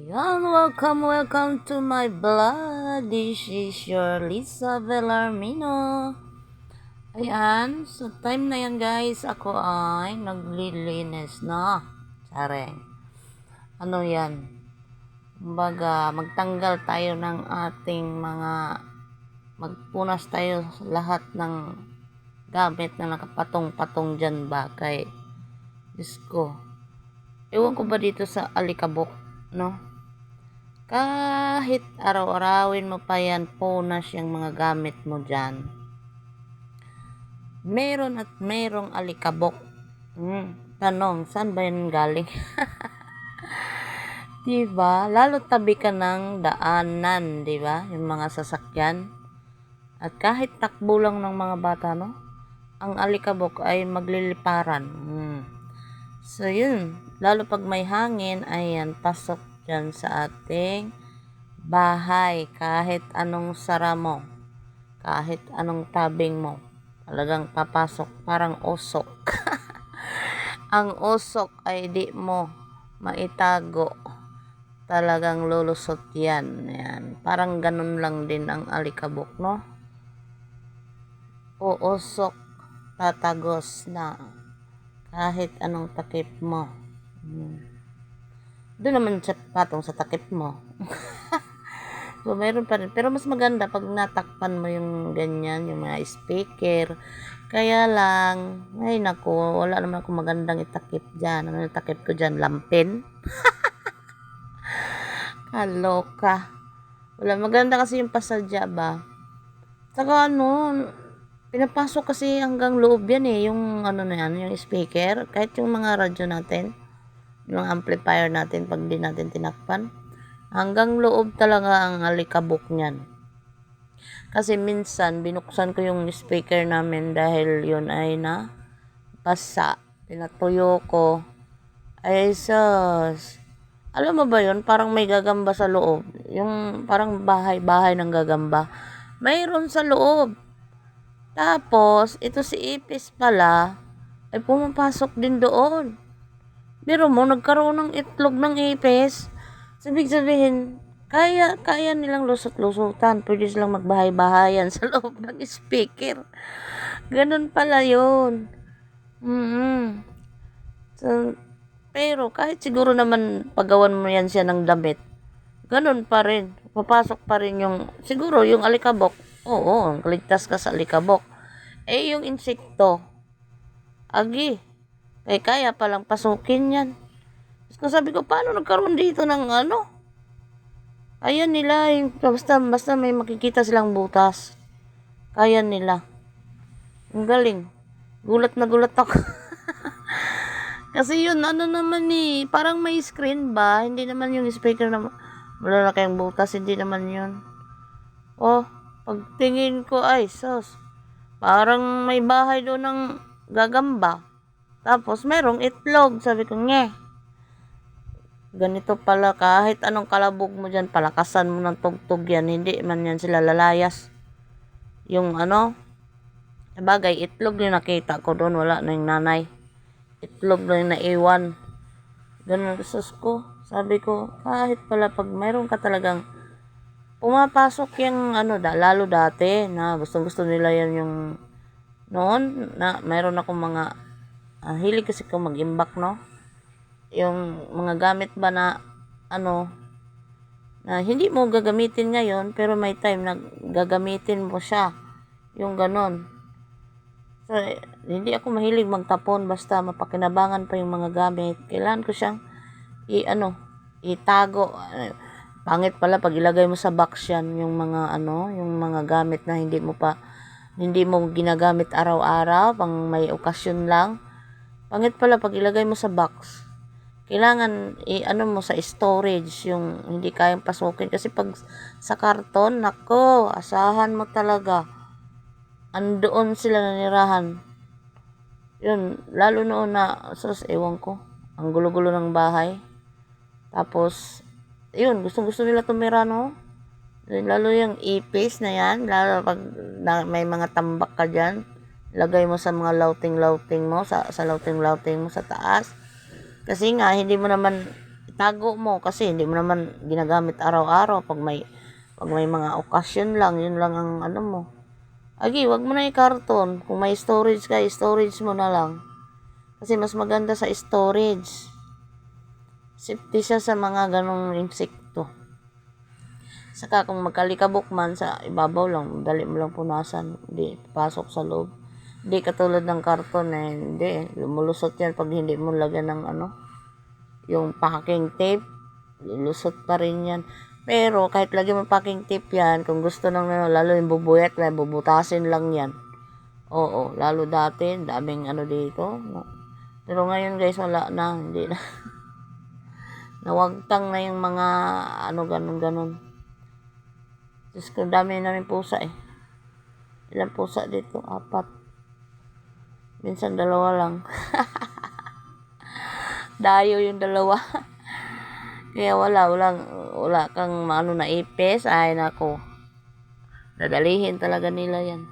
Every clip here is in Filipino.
Yan, welcome to my vlog. This is your Lisa Bellarmino. Ayan, sa time na yan guys, ako ay naglilinis na. Sareng. Ano yan? Kumbaga, magtanggal tayo ng ating magpunas tayo lahat ng gamit na nakapatong-patong dyan ba kay Diyos ko. Ewan ko ba dito sa alikabok, no? Kahit araw-arawin mo pa yan, punas yung mga gamit mo dyan. Meron at merong alikabok. Tanong, saan ba yan galing? Diba? Lalo tabi ka ng daanan, diba? Yung mga sasakyan. At kahit takbo lang ng mga bata, no? Ang alikabok ay magliliparan. So, yun. Lalo pag may hangin, ayan, pasok dyan sa ating bahay. Kahit anong sara mo, kahit anong tabing mo, talagang papasok. Parang usok. Ang usok ay di mo maitago. Talagang lulusot yan. Ayan. Parang ganun lang din ang alikabok, no? Uusok, tatagos na kahit anong takip mo. Doon naman siya patong sa takip mo. So, mayroon pa rin. Pero mas maganda pag natakpan mo yung ganyan, yung mga speaker. Kaya lang, ay naku, wala naman akong magandang itakip dyan. Ano yung takip ko dyan? Lampin? Kaloka. Wala, maganda kasi yung pasadya ba? Saka ano, pinapasok kasi hanggang loob yan eh. Yung ano na yan, yung speaker. Kahit yung mga radyo natin. Yung amplifier natin pag di natin tinakpan. Hanggang loob talaga ang alikabok niyan. Kasi minsan, binuksan ko yung speaker namin dahil yun ay na pasa. Pinatuyo ko. Ay, sus. Alam mo ba yun? Parang may gagamba sa loob. Yung parang bahay-bahay ng gagamba. Mayroon sa loob. Tapos, ito si Ipis pala, ay pumapasok din doon. Pero mo, nagkaroon ng itlog ng ipis. Sabihin, kaya nilang lusot-lusutan. Pwede silang magbahay-bahayan sa loob ng speaker. Ganun pala yun. So, pero kahit siguro naman pagawan mo yan siya ng damit, ganun pa rin. Papasok pa rin yung, siguro yung alikabok. Oo, kaligtas ka sa alikabok. Eh, yung insekto, agi, kaya palang pasukin yan. So, sabi ko, paano nagkaroon dito ng ano? Ayan nila, yung, basta may makikita silang butas. Kaya nila. Ang galing. Gulat na gulat ako. Kasi yun, ano naman eh, parang may screen ba? Hindi naman yung speaker na malalaki ang butas, hindi naman yun. Oh, pagtingin ko, ay, sus. Parang may bahay doon ng gagamba. Tapos, merong itlog. Sabi ko, ganito pala, kahit anong kalabog mo dyan, palakasan mo ng tugtog yan, hindi man yan sila lalayas. Yung ano, bagay, itlog yung nakita ko doon, wala na yung nanay. Itlog na yung naiwan. Ganun, sus ko. Sabi ko, kahit pala pag mayroon ka talagang pumapasok yung ano, lalo dati, na gusto nila yan yung noon, na mayroon akong mga, hilig kasi ko mag-imbak, no? Yung mga gamit ba na ano na hindi mo gagamitin ngayon pero may time na gagamitin mo siya, yung ganon. So, hindi ako mahilig magtapon basta mapakinabangan pa yung mga gamit. Kailangan ko siyang itago. Pangit pala pag ilagay mo sa box yan yung mga yung mga gamit na hindi mo ginagamit araw-araw, pang may okasyon lang. Pangit pala pag ilagay mo sa box. Kailangan mo sa storage yung hindi kayang pasukin kasi pag sa karton, nako, asahan mo talaga. Andoon sila nanirahan. Yun, lalo noon na, ewan ko, ang gulo-gulo ng bahay. Tapos, yun, gusto nila tumira, no? Lalo yung ipis na yan, lalo pag may mga tambak ka dyan, lagay mo sa mga lauting-lauting mo, sa lauting-lauting mo sa taas. Kasi nga, hindi mo naman itago mo kasi hindi mo naman ginagamit araw-araw pag may mga okasyon lang, yun lang ang ano mo. Agi, wag mo na i-karton. Kung may storage ka, storage mo na lang. Kasi mas maganda sa storage. Safety siya sa mga ganong insekto. Saka kung magkalikabok man sa ibabaw lang, dali mo lang punasan, hindi pasok sa loob. Hindi katulad ng karton hindi, lumulusot yan pag hindi mo lagyan ng yung packing tape, lulusot pa rin yan. Pero kahit lagyan mo packing tape yan, kung gusto nang lalo yung bubuyat, bubutasin lang yan. Oo, lalo dati, daming dito. Pero ngayon guys, wala na, hindi na. Nawagtang na yung mga ganun. Diyos ko, dami namin pusa Ilang pusa dito? 4. Minsan 2 lang. Dayo yung 2. Kaya wala kang na ipes. Ay, nako. Dadalihin talaga nila yan.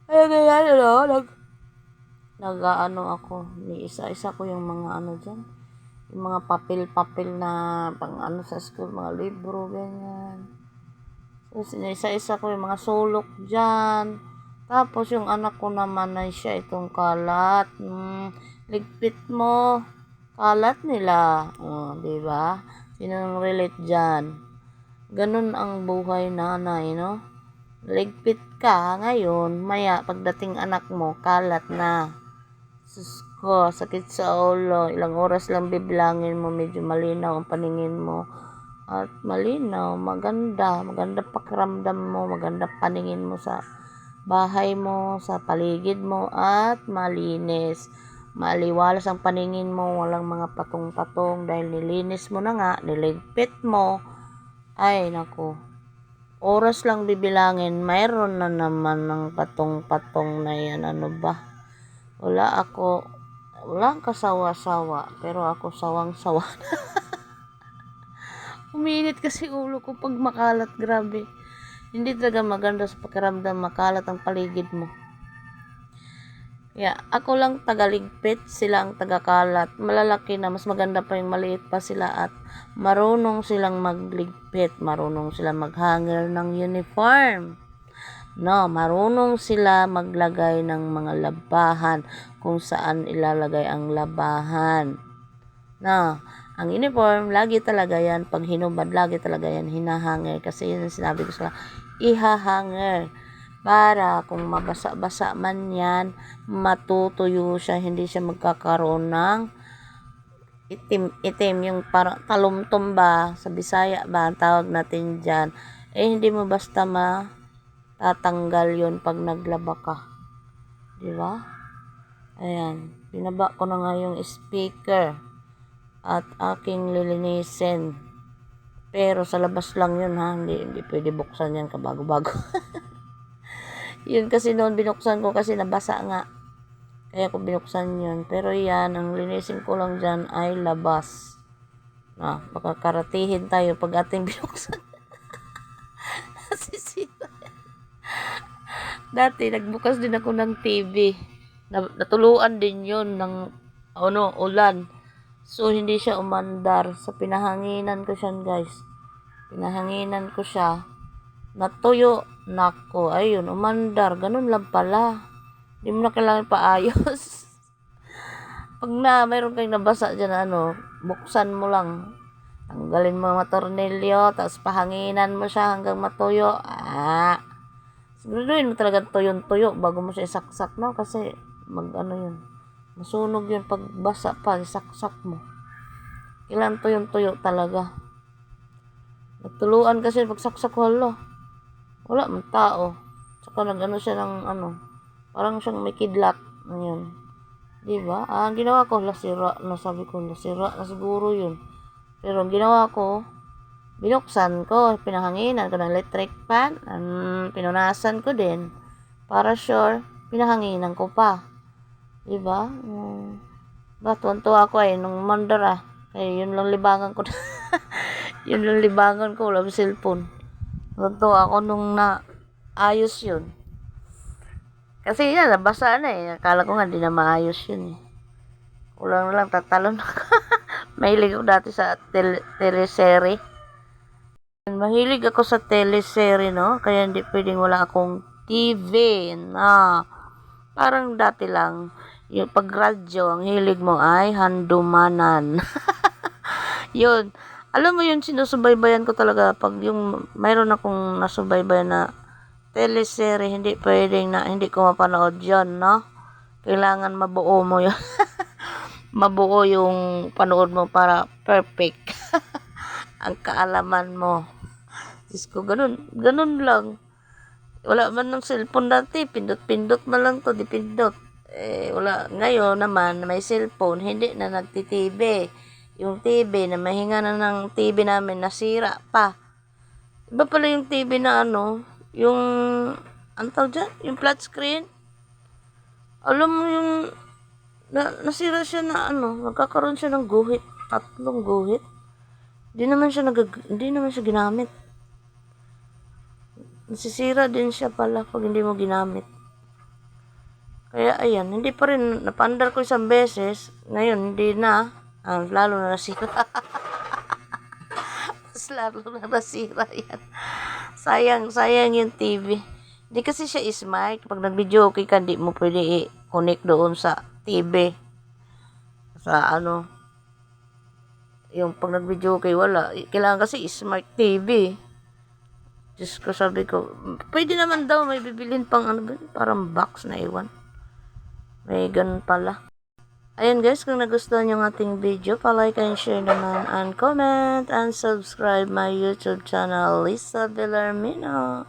Ay, kaya ako. Isa-isa ko yung mga dyan. Yung mga papel-papel na pang sa school, mga libro, ganyan. So, isa-isa ko yung mga sulok dyan. Tapos, yung anak ko naman ay siya itong kalat. Ligpit mo. Kalat nila. Diba? Sino nang relate dyan? Ganun ang buhay nanay, no? Ligpit ka ngayon, maya pagdating anak mo, kalat na. Sus ko, sakit sa ulo. Ilang oras lang bibilangin mo, medyo malinaw ang paningin mo. At malinaw, maganda pakiramdam mo, maganda paningin mo sa bahay mo, sa paligid mo, at malinis. Maliwalas ang paningin mo, walang mga patong-patong dahil nilinis mo na nga, niligpit mo. Ay, naku. Oras lang bibilangin, mayroon na naman ng patong-patong na yan. Ano ba? Walang kasawa-sawa, pero ako sawang-sawa. Uminit kasi ulo ko pag makalat, grabe. Hindi talaga maganda sa pakiramdam, makalat ang paligid mo. Kaya ako lang tagaligpit, sila ang tagakalat. Malalaki na, mas maganda pa yung maliit pa sila at marunong silang magligpit, marunong silang maghanger ng uniform. No, marunong sila maglagay ng mga labahan kung saan ilalagay ang labahan. No, ang uniform, lagi talaga yan, pag hinubad, lagi talaga yan hinahanger. Kasi yun ang sinabi ko sa ihahanger. Para kung mabasa-basa man yan, matutuyo siya, hindi siya magkakaroon ng itim yung parang talumtom ba, sa Bisaya ba, ang tawag natin dyan. Hindi mo basta tatanggal yun pag naglaba ka. Diba? Ayan. Binaba ko na nga yung speaker at aking lilinisin. Pero sa labas lang yun ha. Hindi pwede buksan yan kabago-bago. Yun kasi noon binuksan ko kasi nabasa nga. Kaya ko binuksan yun. Pero yan, ang linisin ko lang dyan ay labas. Baka karatihin tayo pag ating binuksan. Nasisira. Dati, nagbukas din ako ng TV. Natuluan din yun ng ulan. So, hindi siya umandar. Sa pinahanginan ko siya, guys. Pinahanginan ko siya. Natuyo. Nako, ayun, umandar. Ganun lang pala. Hindi mo na kailangan paayos. Pag mayroon kang nabasa dyan, buksan mo lang. Tanggalin mo ang tornilyo, tapos pahanginan mo siya hanggang matuyo. Siguraduhin mo talaga tuyo bago mo siya isaksak, no? Kasi yun. Masunog yun pag basa pa, isaksak mo. Kailan tuyo talaga. Nagtuluan kasi pagsaksak wala man tao. Saka siya ng parang siyang may kidlat. Ayun. Diba? Ang ginawa ko, lasira na siguro yun. Pero ang ginawa ko, binuksan ko, pinahanginan ko ng electric fan, pinunasan ko din, para sure, pinahanginan ko pa. Diba? Tuwan-tuwa ako nung mandar kaya yun lang libangan ko. Yun lang libangan ko, wala cellphone. Tuwan-tuwa ako nung ayos yun. Kasi yan, nabasa na Akala ko nga di na maayos yun Kulang na lang, tatalon ako. Mahilig ako dati sa teleserye. Mahilig ako sa teleserye, no? Kaya hindi pwedeng wala akong TV na parang dati lang. Yung pag radyo, ang hilig mo ay handumanan. Yun. Alam mo yun, sinusubaybayan ko talaga pag yung mayroon akong nasubaybayan na teleserye, hindi pwedeng na hindi ko mapanood yun, no? Kailangan mabuo mo yun. Mabuo yung panood mo para perfect. Ang kaalaman mo. Diyos ko, ganun lang. Wala man ng cellphone dati, pindot-pindot man lang to, dipindot. Wala. Ngayon naman, may cellphone, hindi na nagti-TV. Yung TV, na mahinga na ng TV namin, nasira pa. Iba pala yung TV na yung, ano tawag dyan? Yung flat screen. Alam mo yung, nasira siya na nagkakaroon siya ng guhit. 3 guhit. Hindi naman siya ginamit. Nasisira din siya pala pag hindi mo ginamit. Kaya ayan, hindi pa rin, napandar ko isang beses, ngayon hindi na, lalo na nasira. Mas lalo na nasira yan. Sayang yung TV. Hindi kasi siya smart. Pag nag-video okay ka, hindi mo pwede i-connect doon sa TV. Sa yung pag nag-video okay, wala. Kailangan kasi smart TV. Diyos ko, sabi ko, pwede naman daw, may bibilin pang parang box na iwan. May ganun pala. Ayun guys, kung nagustuhan yung ating video, pa-like and share naman, and comment, and subscribe my YouTube channel, Lisa Villarmino.